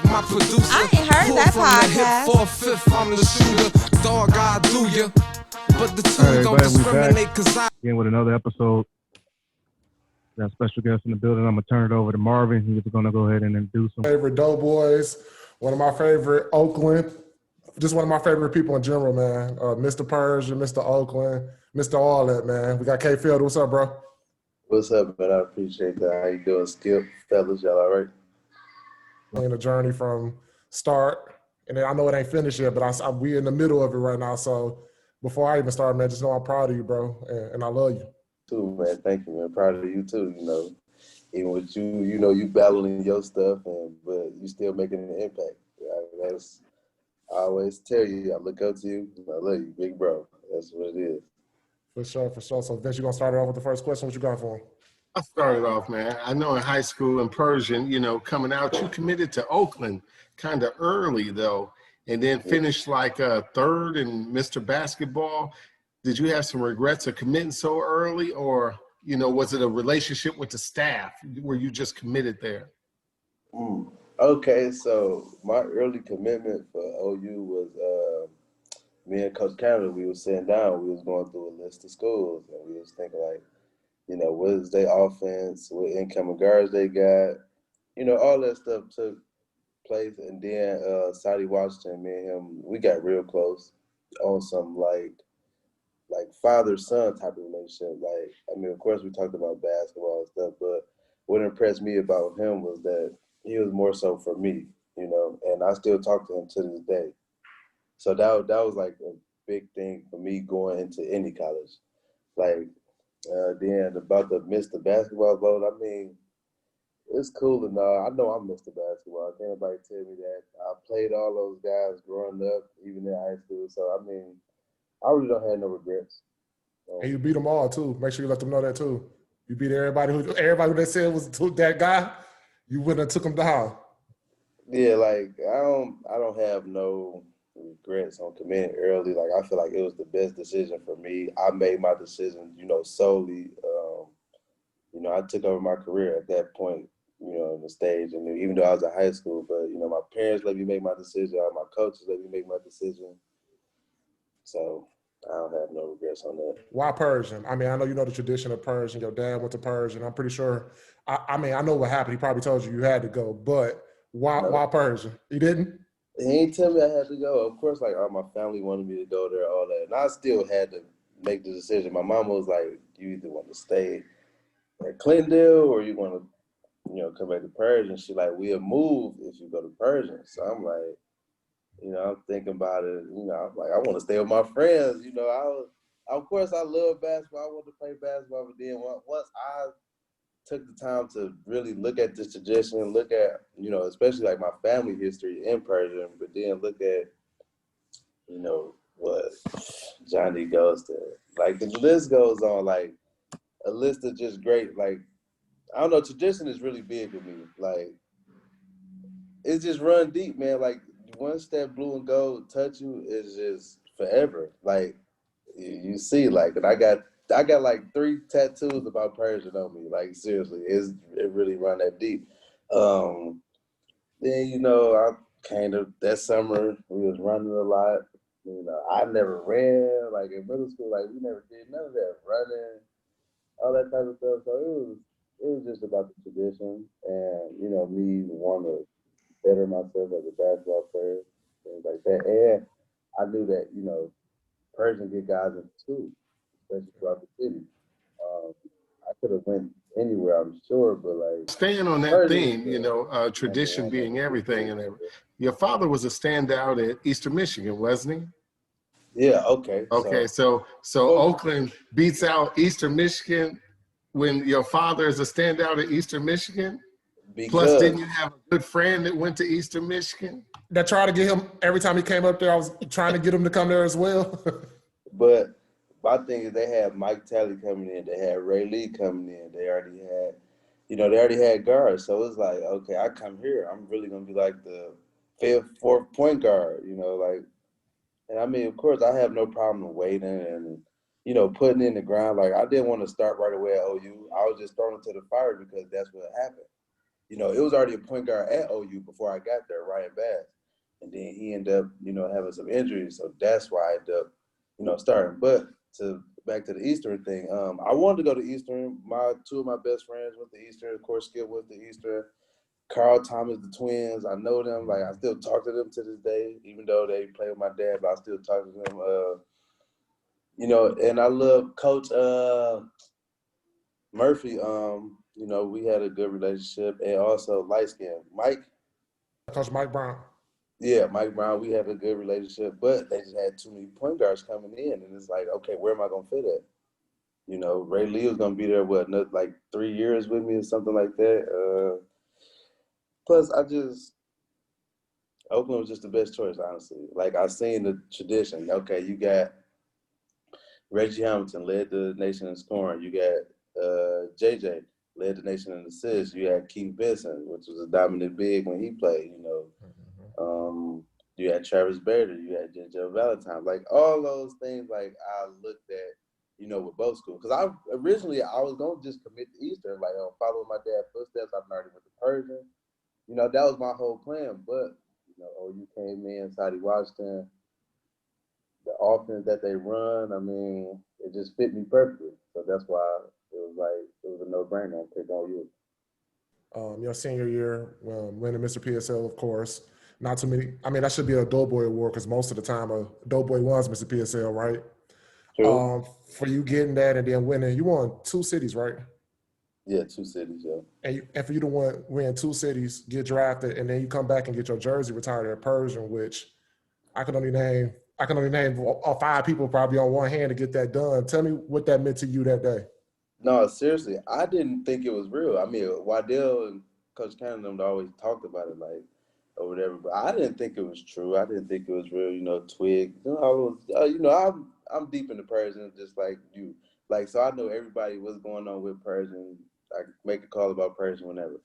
My producer, I ain't heard that podcast. For a fifth, I'm the shooter. Dog, I do ya. But the two don't discriminate cause I again with another episode. Got special guest in the building. I'm gonna turn it over to Marvin. He's gonna go ahead and introduce him. Favorite Doughboys, one of my favorite Oakland, just one of my favorite people in general, man. Mr. Pershing, Mr. Oakland, Mr. All that, man. We got K Felder. What's up, bro? What's up, man? I appreciate that. How you doing, Skip? Fellas, y'all all right? In the journey from start, and then I know it ain't finished yet, but we in the middle of it right now. So before I even start, man, just know I'm proud of you, bro, and I love you. Too, man. Thank you, man. Proud of you too. You know, even with you, you battling your stuff, but you still making an impact. That's I always tell you. I look up to you. I love you, big bro. That's what it is. For sure. So Vince, you gonna start it off with the first question? What you got for him? I started off, man. I know in high school in Pershing, coming out, you committed to Oakland kind of early though, and then finished like third in Mr. Basketball. Did you have some regrets of committing so early, or was it a relationship with the staff where you just committed there? Okay, so my early commitment for OU was me and Coach Canada. We was sitting down. We was going through a list of schools, and we was thinking like, what is their offense, what incoming guards they got, all that stuff took place. And then Sadie Washington, me and him, we got real close on some like father-son type of relationship. Like, I mean, of course we talked about basketball and stuff, but what impressed me about him was that he was more so for me, and I still talk to him to this day. So that was like a big thing for me going into any college. Like, then about the Mr. Basketball vote, I mean, it's cool and all. I know I'm Mr. Basketball. Can't nobody tell me that. I played all those guys growing up, even in high school. So, I mean, I really don't have no regrets. And you beat them all, too. Make sure you let them know that, too. You beat everybody who they said was that guy. You went and took him down. Yeah, like, I don't have no regrets on committing early. Like, I feel like it was the best decision for me. I made my decision, solely. I took over my career at that point, on the stage. And even though I was in high school, but, my parents let me make my decision. My coaches let me make my decision. So I don't have no regrets on that. Why Pershing? I mean, I know you know the tradition of Pershing. Your dad went to Pershing. I'm pretty sure. I mean, I know what happened. He probably told you had to go. But why Pershing? He didn't? He ain't tell me I had to go. Of course, like, all my family wanted me to go there, all that. And I still had to make the decision. My mama was like, you either want to stay at Clintondale or you want to, come back to Pershing. She like, we'll move if you go to Pershing. So I'm like, I'm thinking about it. I'm like, I want to stay with my friends. Of course, I love basketball. I want to play basketball. But then once I took the time to really look at this tradition and look at, especially like my family history in Pershing, but then look at, what Johnny goes to. Like, the list goes on, like, a list of just great, like, I don't know, tradition is really big with me. Like, it's just run deep, man. Like, once that blue and gold touch you, it's just forever. Like, you see, like, and I got like 3 tattoos about Pershing on me. Like, seriously, it really run that deep. Then, I kind of, that summer, we was running a lot. I never ran. Like, in middle school, like, we never did none of that running, all that type of stuff. So it was just about the tradition and, me wanting to better myself as a basketball player, things like that. And I knew that, Pershing get guys in school, especially throughout the city. I could have went anywhere, I'm sure, but like, staying on that theme, tradition being everything, and your father was a standout at Eastern Michigan, wasn't he? Yeah. Okay. Okay. So Oakland beats out Eastern Michigan when your father is a standout at Eastern Michigan. Plus, didn't you have a good friend that went to Eastern Michigan? That tried to get him, every time he came up there, I was trying to get him to come there as well. But my thing is, they had Mike Talley coming in. They had Ray Lee coming in. They already had guards. So it's like, okay, I come here, I'm really going to be like the 5th, 4th point guard, like, and I mean, of course, I have no problem waiting and, putting in the ground. Like, I didn't want to start right away at OU. I was just thrown into the fire because that's what happened. you know, it was already a point guard at OU before I got there, Ryan Bass. And then he ended up, you know, having some injuries. So that's why I ended up, you know, starting. But back to the Eastern thing, I wanted to go to Eastern. Two of my best friends went to Eastern. Of course, Skip went to Eastern. Carl Thomas, the twins, I know them. Like, I still talk to them to this day, even though they play with my dad, but I still talk to them. You know, and I love Coach Murphy. You know, we had a good relationship. And also light skin Mike. Coach Mike Brown. Yeah, Mike Brown, we had a good relationship, but they just had too many point guards coming in. And it's like, okay, where am I going to fit at? You know, Ray Lee was going to be there, like 3 years with me or something like that. Plus, Oakland was just the best choice, honestly. Like, I seen the tradition. Okay, you got Reggie Hamilton led the nation in scoring. You got JJ led the nation in assists. You had Keith Benson, which was a dominant big when he played, you know. You had Travis Bader, you had JJ Valentine. Like, all those things, like, I looked at, you know, with both schools. Because I was going to just commit to Eastern, like, follow my dad's footsteps. I've already went to Pershing. You know, that was my whole plan. But, you know, OU came in, Saudi Washington. The offense that they run, I mean, it just fit me perfectly. So that's why it was a no-brainer to pick OU. Your senior year, winning Mr. PSL, of course. Not too many. I mean, that should be a Doughboy award because most of the time a Doughboy wins Mr. PSL, right? True. For you getting that and then winning, you won 2 cities, right? Yeah, 2 cities, yeah. And for you to win 2 cities, get drafted, and then you come back and get your jersey retired at Pershing, which I can only name 5 people probably on one hand to get that done. Tell me what that meant to you that day. No, seriously, I didn't think it was real. I mean, Waddell and Coach Cannon always talked about it, like, or whatever, but I didn't think it was true. I didn't think it was real. You know, Twig, you know, I'm deep into Pershing, just like you. Like, so I know everybody what's going on with Pershing. I can make a call about Pershing whenever.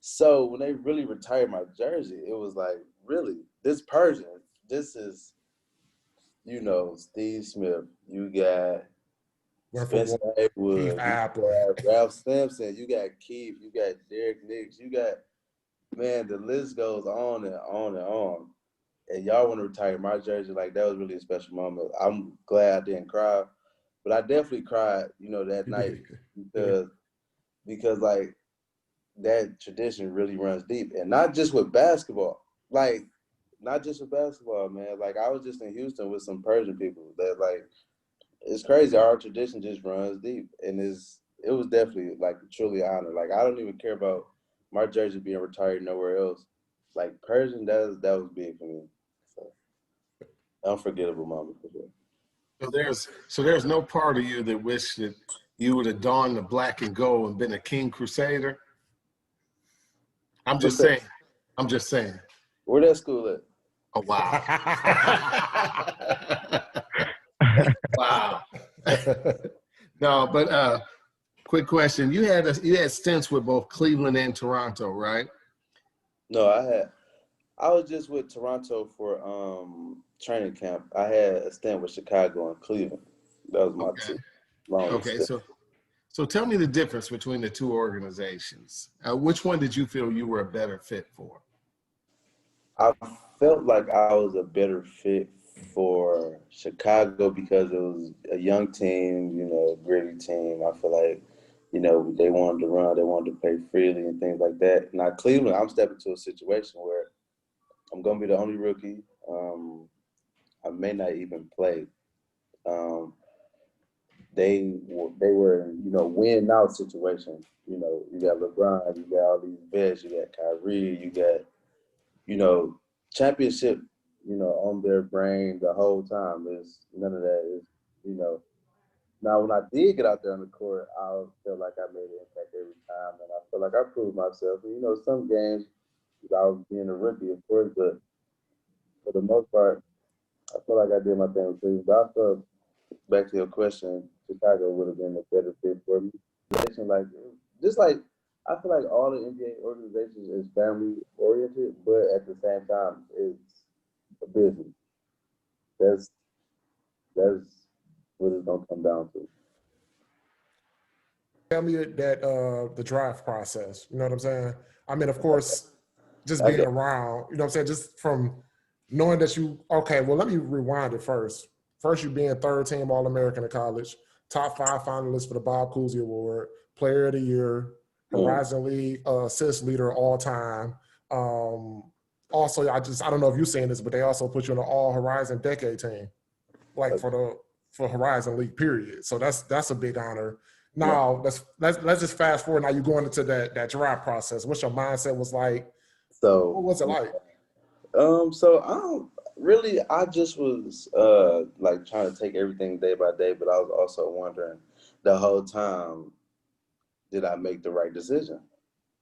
So when they really retired my jersey, it was like, really, this Pershing, this is, you know, Steve Smith. You got Spencer Haywood, you got Ralph Sampson, you got Keith, you got Derek Nix, you got, man, the list goes on and on and on. And y'all want to retire my jersey, like, that was really a special moment. I'm glad I didn't cry, but I definitely cried, you know, that night because like, that tradition really runs deep. And not just with basketball, man. Like, I was just in Houston with some Persian people that, like, it's crazy. Our tradition just runs deep, and it was definitely, like, truly an honor. Like, I don't even care about my jersey being retired nowhere else. Like, Persian, that was big for me. So, unforgettable moment for sure. So there's no part of you that wished that you would have donned the black and gold and been a King Crusader. I'm just saying. Where that school at? Oh, wow. Wow. No, but quick question. You had stints with both Cleveland and Toronto, right? No, I was just with Toronto for training camp. I had a stint with Chicago and Cleveland. That was my two. Okay, so tell me the difference between the two organizations. Which one did you feel you were a better fit for? I felt like I was a better fit for Chicago because it was a young team, you know, gritty team. I feel like, you know, they wanted to run, they wanted to play freely and things like that. Now, Cleveland, I'm stepping to a situation where I'm going to be the only rookie. I may not even play. They were, you know, win now situation. You know, you got LeBron, you got all these vets, you got Kyrie, you got, you know, championship, you know, on their brain the whole time. Is none of that is, you know. Now, when I did get out there on the court, I felt like I made an impact every time, and I feel like I proved myself. And, you know, some games I was being a rookie, of course, but for the most part, I feel like I did my thing with Cleveland. But I feel, back to your question, Chicago would have been a better fit for me. Like, just like, I feel like all the NBA organizations is family oriented, but at the same time, it's a business. That's what it's gonna come down to. Tell me that the draft process. You know what I'm saying? I mean, of course, just being around, you know what I'm saying? Just from knowing that okay, well, let me rewind it first. First, you being third team All-American in college, top 5 finalists for the Bob Cousy Award, Player of the Year, Horizon League assist leader all time. Also, I don't know if you've seen this, but they also put you on the All Horizon Decade team, like for Horizon League period. So that's a big honor. Now let's just fast forward. Now you're going into that draft process. What's your mindset was like? So what was it like? So I just was like trying to take everything day by day, but I was also wondering the whole time, did I make the right decision?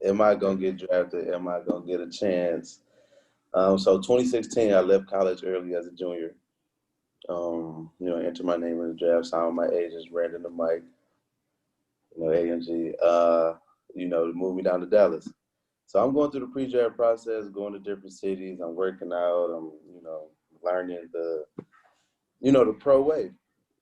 Am I gonna get drafted? Am I gonna get a chance? So 2016, I left college early as a junior. Entered my name in the draft, signed my agents, Brandon the Mike, AMG, to move me down to Dallas. So I'm going through the pre-draft process, going to different cities. I'm working out. I'm, learning the pro way,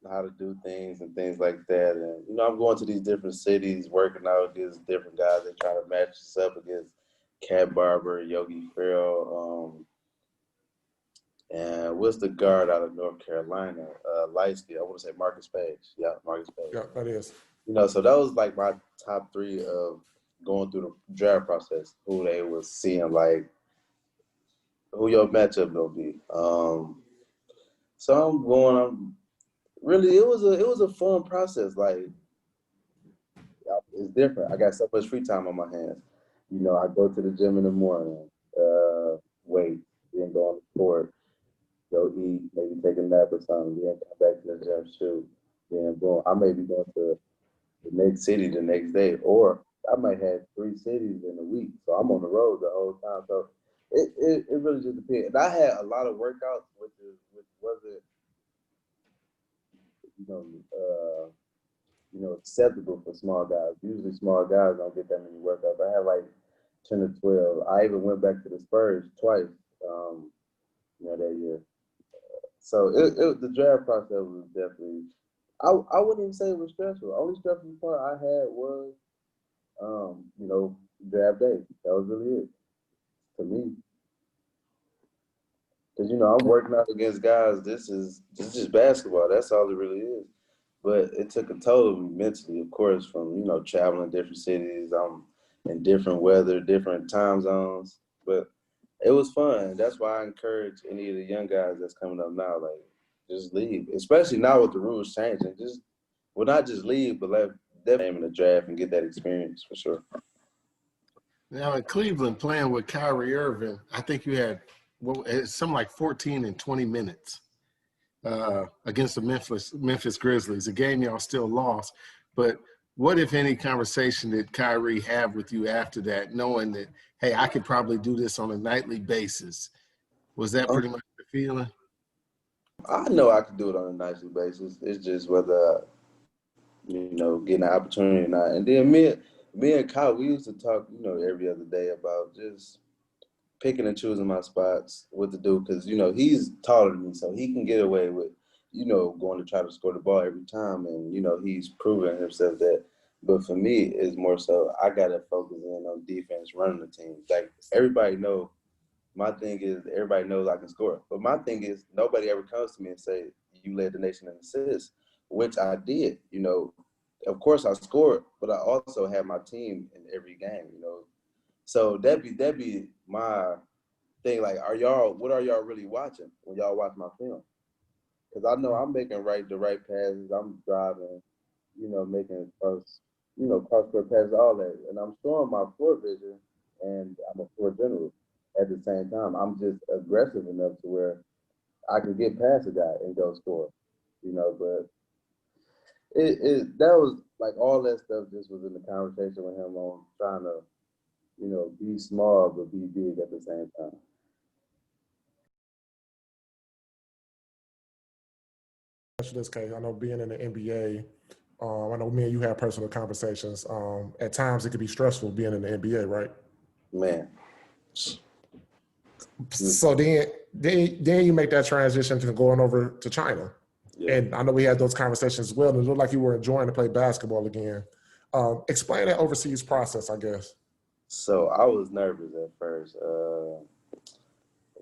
how to do things and things like that. And, I'm going to these different cities, working out against different guys. They try to match us up against Cat Barber, Yogi Ferrell, and what's the guard out of North Carolina? Lightsky, I want to say Marcus Page. Yeah, Marcus Page. Yeah, that is. So that was like my top 3 of going through the draft process, who they was seeing, like who your matchup gonna be. So it was a fun process. Like, it's different. I got so much free time on my hands. I go to the gym in the morning, wait, then go on the court, go eat, maybe take a nap or something, then come back to the gym, shoot, then boom. I may be going to the next city the next day, or I might have 3 cities in a week. So I'm on the road the whole time. So it really just depends. And I had a lot of workouts, which wasn't, acceptable for small guys. Usually small guys don't get that many workouts. I had like 10 or 12. I even went back to the Spurs twice, that year. So the draft process was definitely, I wouldn't even say it was stressful. The only stressful part I had was, draft day. That was really it to me. Because, I'm working out against guys. This is just basketball. That's all it really is. But it took a toll of me mentally, of course, from, traveling different cities. I'm in different weather, different time zones. But it was fun. That's why I encourage any of the young guys that's coming up now, like, just leave. Especially now with the rules changing. Not just leave, but let them aim in the draft and get that experience for sure. Now in Cleveland, playing with Kyrie Irving, I think you had something like 14 and 20 minutes against the Memphis Grizzlies, a game y'all still lost. But what, if any, conversation did Kyrie have with you after that, knowing that, hey, I could probably do this on a nightly basis? Was that pretty much the feeling? I know I could do it on a nightly basis. It's just whether, getting an opportunity or not. And then me and Kyle, we used to talk, every other day about just picking and choosing my spots, what to do, because, he's taller than me, so he can get away with, going to try to score the ball every time, and, he's proven himself that. But for me, it's more so I got to focus in on defense, running the team. Like, everybody knows, my thing is everybody knows I can score. But my thing is nobody ever comes to me and say, you led the nation in assists, which I did, Of course I scored, but I also had my team in every game, So that'd be my thing. Like, what are y'all really watching when y'all watch my film? Because I know I'm making the right passes. I'm driving, making cross-court passes, all that. And I'm showing my floor vision, and I'm a floor general at the same time. I'm just aggressive enough to where I can get past a guy and go score, but that was like all that stuff just was in the conversation with him on trying to, be small but be big at the same time. This case, I know being in the NBA, I know me and you have personal conversations. At times it could be stressful being in the NBA, right? Man. So then you make that transition to going over to China. Yeah. And I know we had those conversations as well, and it looked like you were enjoying to play basketball again. Explain that overseas process, I guess. So I was nervous at first.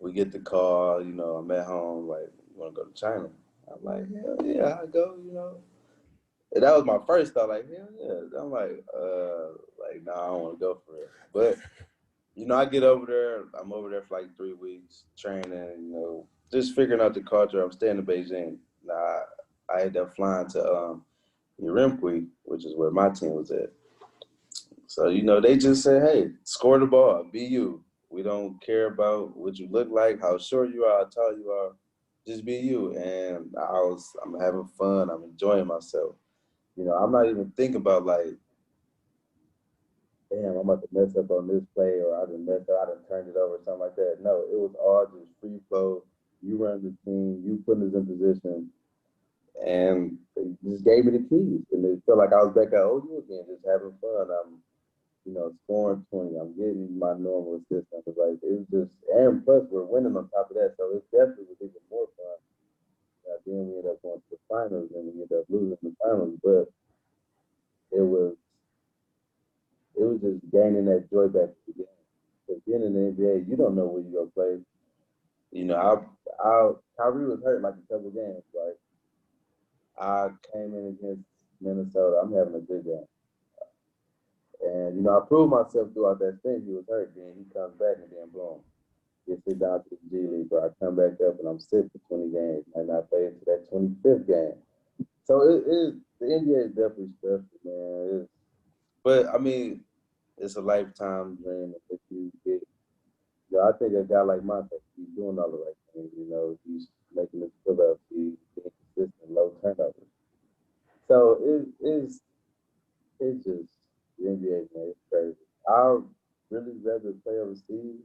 We get the call, I'm at home, like, you want to go to China? I'm like, hell yeah, I go, And that was my first thought, like, hell yeah. I'm like, nah, I don't want to go for it. But, I get over there. I'm over there for like 3 weeks, training, just figuring out the culture. I'm staying in Beijing. Now, I ended up flying to Urumqi, which is where my team was at. So, they just said, hey, score the ball, be you. We don't care about what you look like, how short you are, how tall you are. Just be you. And I'm having fun. I'm enjoying myself. I'm not even thinking about like, damn, I'm about to mess up on this play or I done messed up, I done turned it over, something like that. No, it was all just free flow. You run the team, you put us in position. And they just gave me the keys. And it felt like I was back at OU again, just having fun. I'm scoring 20. I'm getting my normal assist. It was just, and plus we're winning on top of that. So it definitely was even more fun. Then we ended up going to the finals and we ended up losing the finals. But it was just gaining that joy back to the game. Because being in the NBA, you don't know where you're going to play. Kyrie was hurt like a couple games. Like, I came in against Minnesota. I'm having a good game. And, I proved myself throughout that thing. He was hurt. Then he comes back and then boom. Gets it down to the G League. But I come back up and I'm sick for 20 games. And I play into that 25th game. So the NBA is definitely stressful, man. But, I mean, it's a lifetime dream if you get. I think a guy like Monte, he's doing all the right things. He's making his fill up. He's being consistent, low turnovers. So it's just the NBA, man. It's crazy. I'd really rather play overseas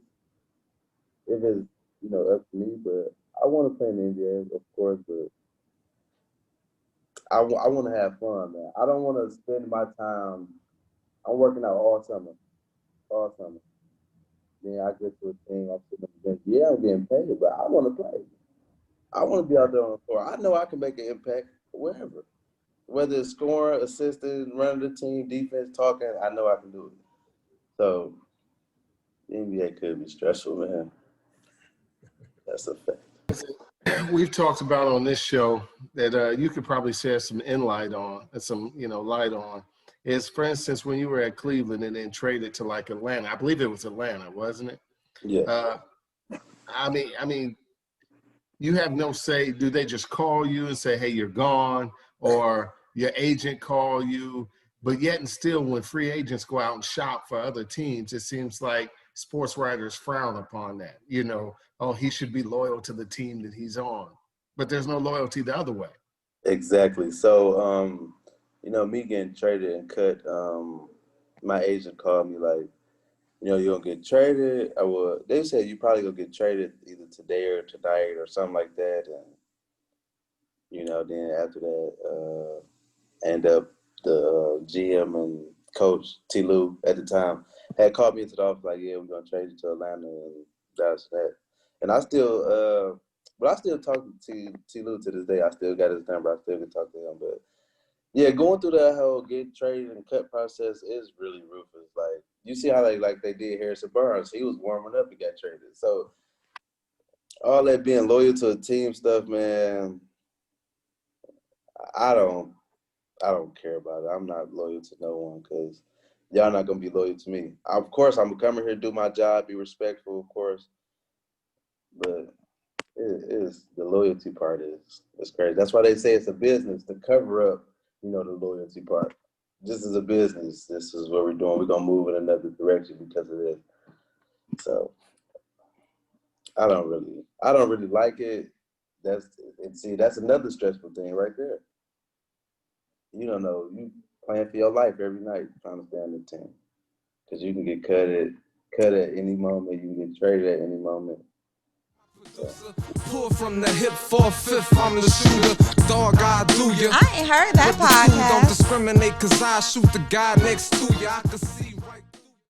if it's up to me. But I want to play in the NBA, of course. But I want to have fun, man. I don't want to spend my time. I'm working out all summer. Then I get to a team, I'm sitting on the bench. Yeah, I'm getting paid, but I want to play. I want to be out there on the floor. I know I can make an impact wherever. Whether it's scoring, assisting, running the team, defense, talking, I know I can do it. So the NBA could be stressful, man. That's a fact. We've talked about on this show that you could probably share some light on, is, for instance, when you were at Cleveland and then traded to like Atlanta. I believe it was Atlanta, wasn't it? Yeah. I mean, you have no say. Do they just call you and say, hey, you're gone? Or your agent call you? But yet and still, when free agents go out and shop for other teams, it seems like sports writers frown upon that. Oh, he should be loyal to the team that he's on. But there's no loyalty the other way. Exactly. So, me getting traded and cut, my agent called me like, you're going to get traded. They said you probably going to get traded either today or tonight or something like that. And, then after that, end up the GM and coach, T. Lou, at the time, had called me into the office like, yeah, we're going to trade you to Atlanta and that's that. And I still, but I still talk to T. Lou to this day. I still got his number. I still can talk to him. But, yeah, going through that whole get traded and cut process is really ruthless. Like, you see how like they did Harrison Barnes. He was warming up and got traded. So all that being loyal to a team stuff, man, I don't care about it. I'm not loyal to no one because y'all not going to be loyal to me. Of course, I'm coming here to do my job, be respectful, of course. But the loyalty part is crazy. That's why they say it's a business to cover up, the loyalty part. This is a business. This is what we're doing. We're going to move in another direction because of this. So I don't really like it. That's another stressful thing right there. You don't know. You playing for your life every night trying to stay on the team. Because you can get cut at any moment. You can get traded at any moment. Pull from the hip 4/5, I'm the shooter. Dog, I do ya. I ain't heard that But the two don't podcast. discriminate, cause I shoot the guy next to ya. I can see